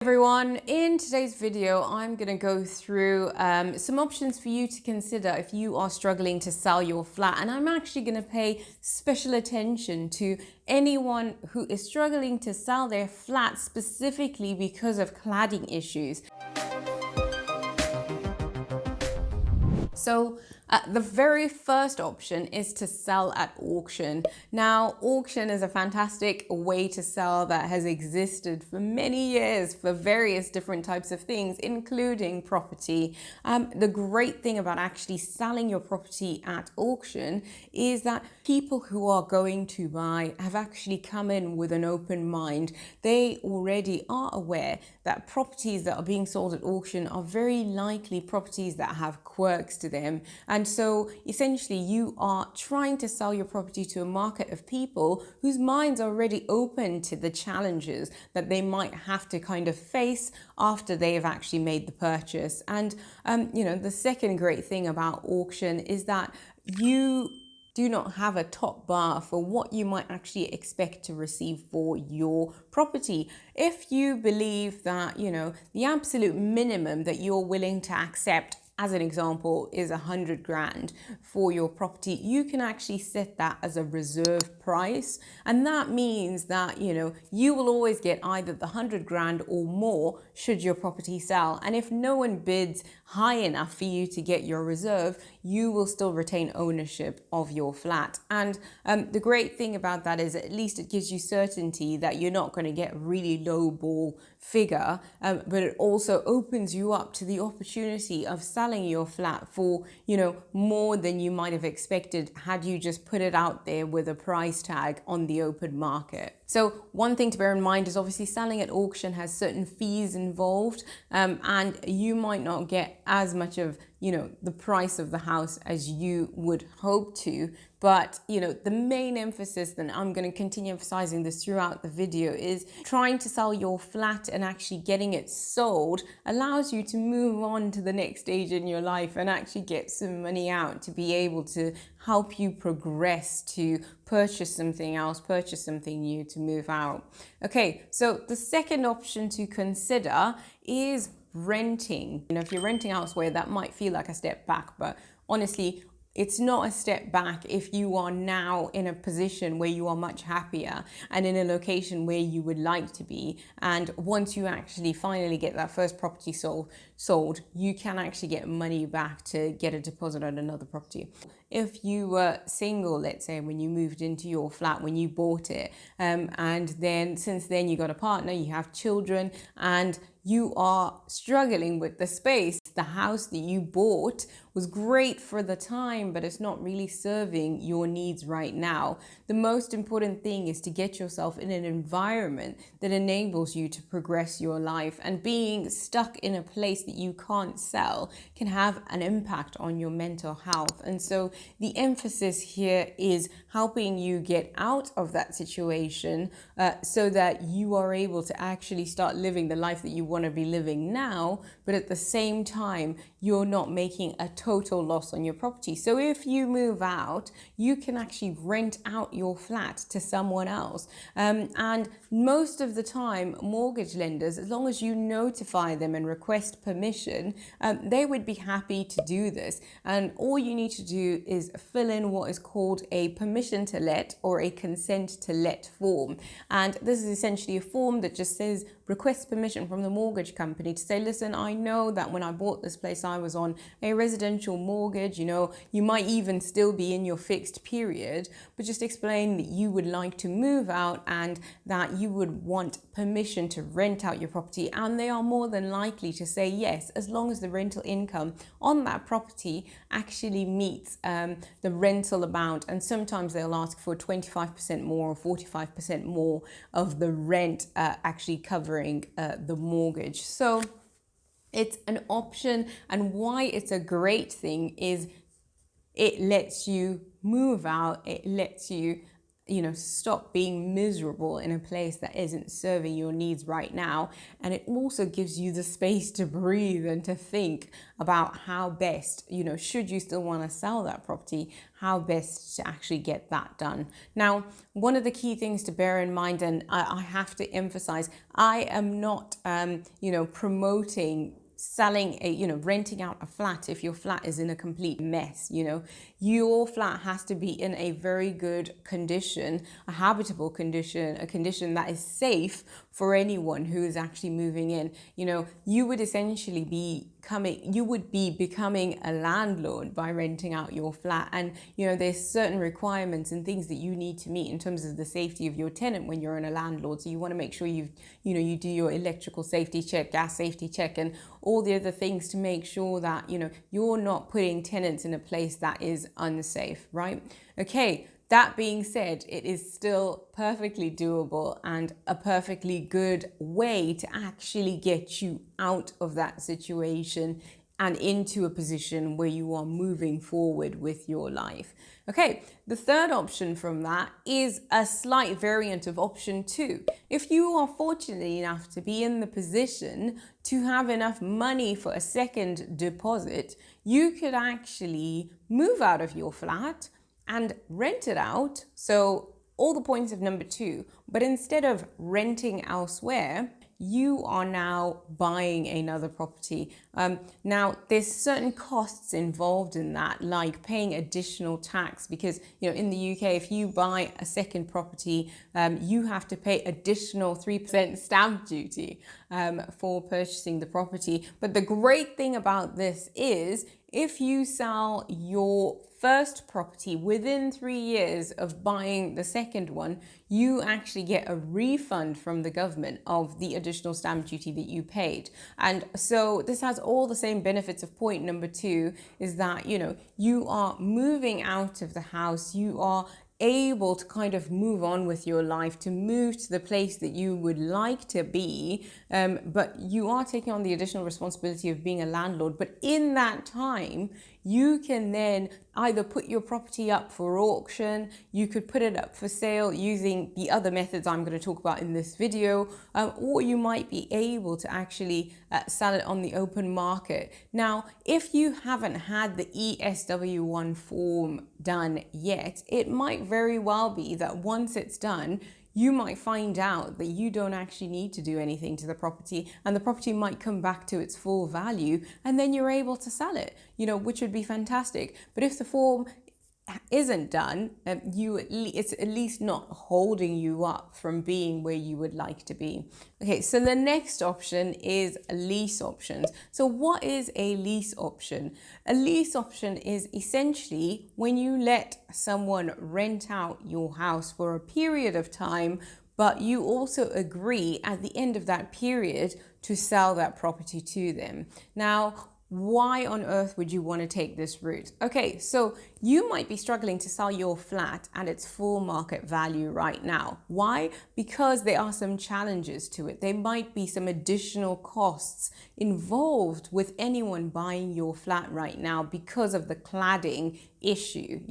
Everyone, in today's video I'm going to go through some options for you to consider if you are struggling to sell your flat, and I'm actually going to pay special attention to anyone who is struggling to sell their flat specifically because of cladding issues. So the very first option is to sell at auction. Now, auction is a fantastic way to sell that has existed for many years for various different types of things, including property. The great thing about actually selling your property at auction is that people who are going to buy have actually come in with an open mind. They already are aware that properties that are being sold at auction are very likely properties that have quirks to them. And so essentially you are trying to sell your property to a market of people whose minds are already open to the challenges that they might have to kind of face after they have actually made the purchase. And the second great thing about auction is that you do not have a top bar for what you might actually expect to receive for your property. If you believe that, the absolute minimum that you're willing to accept, as an example, is 100 grand for your property, you can actually set that as a reserve price. And that means that, you will always get either the 100 grand or more should your property sell. And if no one bids high enough for you to get your reserve, you will still retain ownership of your flat. And the great thing about that is at least it gives you certainty that you're not going to get a really low ball figure, but it also opens you up to the opportunity of selling your flat for, more than you might have expected had you just put it out there with a price tag on the open market. So one thing to bear in mind is obviously selling at auction has certain fees involved, and you might not get as much of the price of the house as you would hope to. But, the main emphasis, and I'm going to continue emphasizing this throughout the video, is trying to sell your flat and actually getting it sold allows you to move on to the next stage in your life and actually get some money out to be able to help you progress to purchase something else, purchase something new, to move out. Okay, so the second option to consider is renting. If you're renting elsewhere, that might feel like a step back, but honestly, it's not a step back if you are now in a position where you are much happier and in a location where you would like to be. And once you actually finally get that first property sold, you can actually get money back to get a deposit on another property. If you were single, let's say, when you moved into your flat, when you bought it, and then since then you got a partner, you have children, and you are struggling with the space, the house that you bought was great for the time, but it's not really serving your needs right now. The most important thing is to get yourself in an environment that enables you to progress your life, and being stuck in a place that you can't sell can have an impact on your mental health. And so the emphasis here is helping you get out of that situation so that you are able to actually start living the life that you want to be living now, but at the same time, you're not making a total loss on your property. So if you move out, you can actually rent out your flat to someone else. And most of the time, mortgage lenders, as long as you notify them and request permission, they would be happy to do this. And all you need to do is fill in what is called a permission to let or a consent to let form. And this is essentially a form that just says request permission from the mortgage company to say, listen, I know that when I bought this place, I was on a residential mortgage. You might even still be in your fixed period, but just explain that you would like to move out and that you would want permission to rent out your property. And they are more than likely to say yes, as long as the rental income on that property actually meets the rental amount. And sometimes they'll ask for 25% more or 45% more of the rent actually covering the mortgage. So it's an option, and why it's a great thing is it lets you move out, it lets you stop being miserable in a place that isn't serving your needs right now. And it also gives you the space to breathe and to think about how best, should you still want to sell that property, how best to actually get that done. Now, one of the key things to bear in mind, and I have to emphasize, I am not, promoting selling renting out a flat if your flat is in a complete mess. Your flat has to be in a very good condition, a habitable condition, a condition that is safe for anyone who is actually moving in. You would essentially be becoming a landlord by renting out your flat. And there's certain requirements and things that you need to meet in terms of the safety of your tenant when you're in a landlord. So you want to make sure you do your electrical safety check, gas safety check, and all the other things to make sure that you're not putting tenants in a place that is unsafe, right? Okay, that being said, it is still perfectly doable and a perfectly good way to actually get you out of that situation and into a position where you are moving forward with your life. Okay, the third option from that is a slight variant of option 2. If you are fortunate enough to be in the position to have enough money for a second deposit, you could actually move out of your flat and rent it out. So all the points of number 2, but instead of renting elsewhere, you are now buying another property. Now, there's certain costs involved in that, like paying additional tax, because in the UK, if you buy a second property, you have to pay additional 3% stamp duty for purchasing the property. But the great thing about this is, if you sell your first property within 3 years of buying the second one, you actually get a refund from the government of the additional stamp duty that you paid. And so this has all the same benefits of point number 2, is that, you are moving out of the house, you are able to kind of move on with your life, to move to the place that you would like to be, but you are taking on the additional responsibility of being a landlord. But in that time, you can then either put your property up for auction, you could put it up for sale using the other methods I'm going to talk about in this video, or you might be able to actually sell it on the open market. Now, if you haven't had the EWS1 form done yet, it might very well be that once it's done, you might find out that you don't actually need to do anything to the property, and the property might come back to its full value, and then you're able to sell it, which would be fantastic. But if the form isn't done, it's at least not holding you up from being where you would like to be. Okay, so the next option is lease options. So what is a lease option? A lease option is essentially when you let someone rent out your house for a period of time, but you also agree at the end of that period to sell that property to them. Now, why on earth would you want to take this route? Okay, so you might be struggling to sell your flat at its full market value right now. Why? Because there are some challenges to it. There might be some additional costs involved with anyone buying your flat right now because of the cladding issue,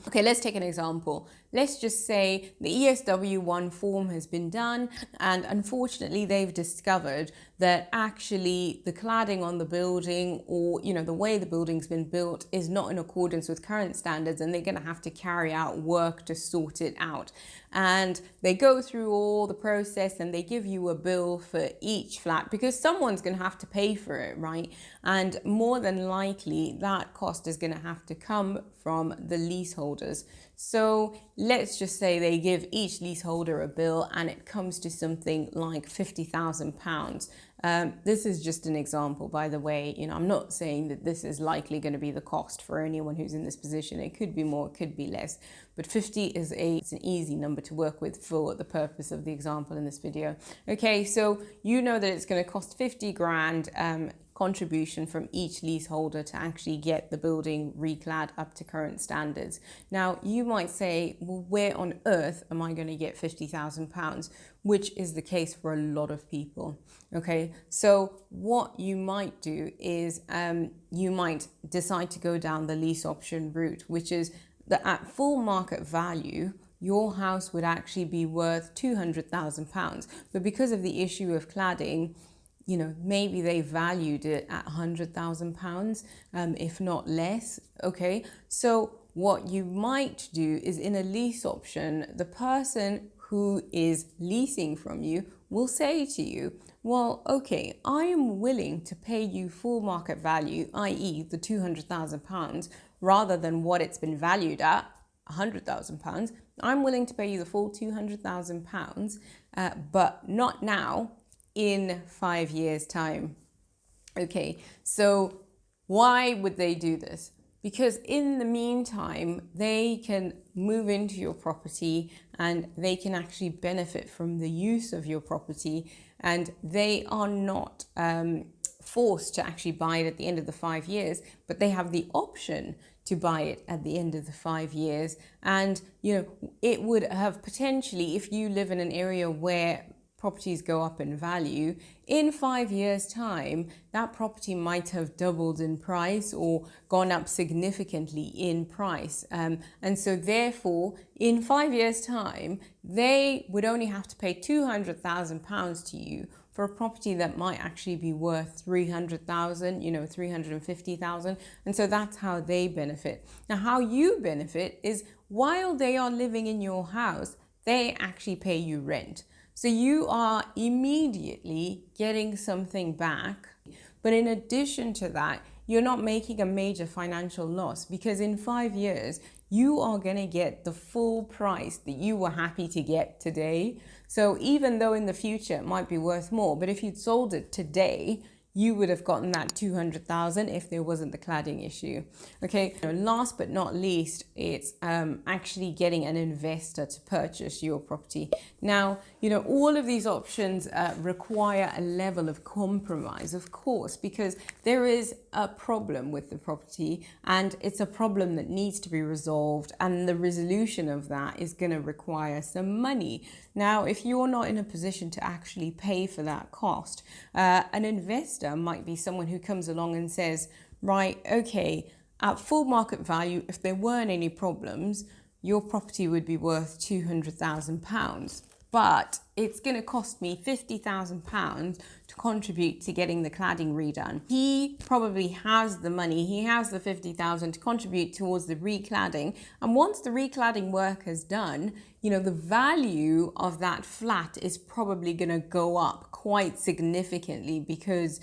Okay, let's take an example. Let's just say the EWS1 form has been done, and unfortunately they've discovered that actually the cladding on the building, or the way the building's been built, is not in accordance with current standards, and they're going to have to carry out work to sort it out. And they go through all the process and they give you a bill for each flat, because someone's going to have to pay for it, right? And more than likely that cost is going to have to come from the leaseholders. So let's just say they give each leaseholder a bill and it comes to something like £50,000. This is just an example, by the way. I'm not saying that this is likely going to be the cost for anyone who's in this position. It could be more, it could be less, but 50 is it's an easy number to work with for the purpose of the example in this video. Okay, so that it's going to cost 50 grand contribution from each leaseholder to actually get the building reclad up to current standards. Now, you might say, well, where on earth am I going to get £50,000? Which is the case for a lot of people. Okay, so what you might do is you might decide to go down the lease option route, which is that at full market value, your house would actually be worth £200,000. But because of the issue of cladding, you know, maybe they valued it at £100,000, if not less. Okay, so what you might do is, in a lease option, the person who is leasing from you will say to you, well, okay, I am willing to pay you full market value, i.e. the £200,000, rather than what it's been valued at, £100,000. I'm willing to pay you the full £200,000, but not now, in 5 years' time. Okay, so why would they do this? Because in the meantime, they can move into your property and they can actually benefit from the use of your property, and they are not forced to actually buy it at the end of the 5 years, but they have the option to buy it at the end of the 5 years. And, you know, it would have potentially, if you live in an area where properties go up in value, in 5 years' time, that property might have doubled in price or gone up significantly in price. And so therefore, in 5 years' time, they would only have to pay £200,000 to you for a property that might actually be worth 300,000, you know, 350,000. And so that's how they benefit. Now, how you benefit is, while they are living in your house, they actually pay you rent. So you are immediately getting something back. But in addition to that, you're not making a major financial loss, because in 5 years, you are going to get the full price that you were happy to get today. So even though in the future it might be worth more, but if you'd sold it today, you would have gotten that 200,000 if there wasn't the cladding issue. Okay, last but not least, it's actually getting an investor to purchase your property. Now, you know, all of these options require a level of compromise, of course, because there is a problem with the property and it's a problem that needs to be resolved, and the resolution of that is going to require some money. Now, if you're not in a position to actually pay for that cost, an investor might be someone who comes along and says, right, okay, at full market value, if there weren't any problems, your property would be worth £200,000. But it's going to cost me £50,000 to contribute to getting the cladding redone. He probably has the money, he has the £50,000 to contribute towards the recladding. And once the recladding work is done, you know, the value of that flat is probably going to go up quite significantly, because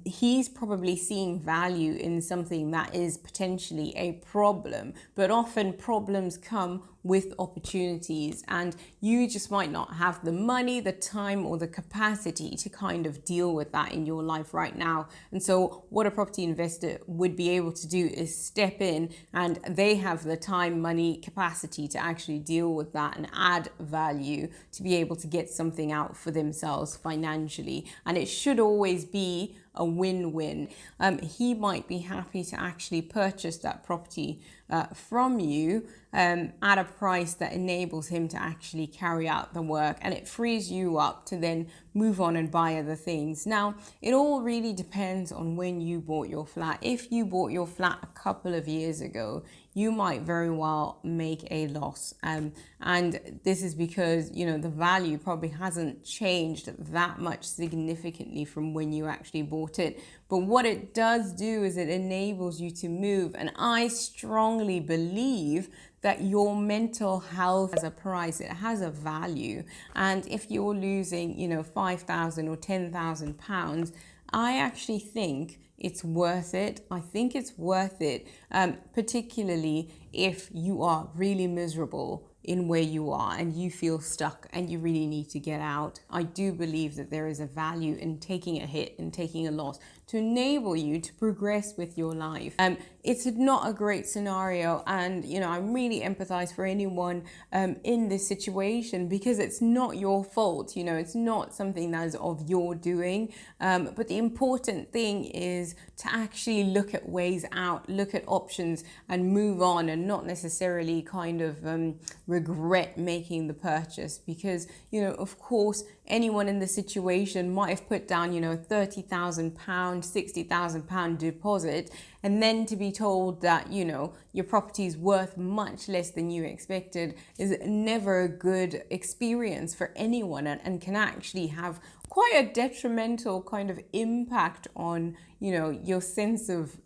he's probably seeing value in something that is potentially a problem. But often problems come with opportunities, and you just might not have the money, the time, or the capacity to kind of deal with that in your life right now. And so what a property investor would be able to do is step in, and they have the time, money, capacity to actually deal with that and add value to be able to get something out for themselves financially. And it should always be a win-win. He might be happy to actually purchase that property from you at a price that enables him to actually carry out the work, and it frees you up to then move on and buy other things. Now, it all really depends on when you bought your flat. If you bought your flat a couple of years ago, you might very well make a loss. And this is because, you know, the value probably hasn't changed that much significantly from when you actually bought it. But what it does do is it enables you to move. And I strongly believe that your mental health has a price, it has a value. And if you're losing, you know, £5,000 or £10,000, I actually think it's worth it. I think it's worth it, particularly if you are really miserable in where you are and you feel stuck and you really need to get out. I do believe that there is a value in taking a hit and taking a loss to enable you to progress with your life. It's not a great scenario, and you know, I really empathize for anyone in this situation, because it's not your fault. You know, it's not something that is of your doing, but the important thing is to actually look at ways out, look at options and move on, and not necessarily kind of regret making the purchase, because, you know, of course, anyone in the situation might have put down, you know, £30,000, £60,000 deposit, and then to be told that, you know, your property is worth much less than you expected is never a good experience for anyone, and can actually have quite a detrimental kind of impact on, you know, your sense of,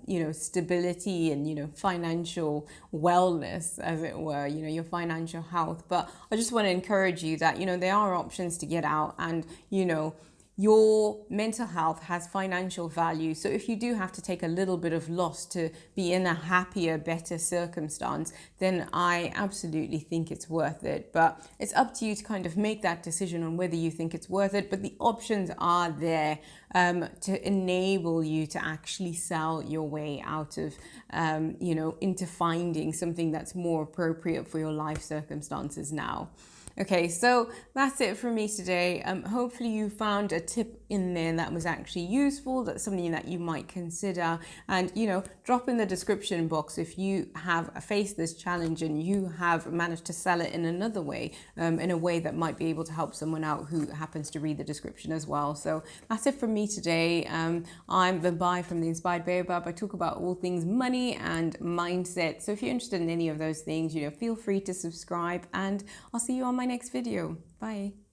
you know, stability and, you know, financial wellness, as it were, you know, your financial health. But I just want to encourage you that, you know, there are options to get out, and, you know, your mental health has financial value. So if you do have to take a little bit of loss to be in a happier, better circumstance, then I absolutely think it's worth it. But it's up to you to kind of make that decision on whether you think it's worth it. But the options are there to enable you to actually sell your way out of, you know, into finding something that's more appropriate for your life circumstances now. Okay, so that's it from me today. Hopefully you found a tip in there that was actually useful. That's something that you might consider. And, you know, drop in the description box if you have faced this challenge and you have managed to sell it in another way, in a way that might be able to help someone out who happens to read the description as well. So that's it from me today. I'm Babai from The Inspired Baobab. I talk about all things money and mindset. So if you're interested in any of those things, you know, feel free to subscribe, and I'll see you on my next video. Bye.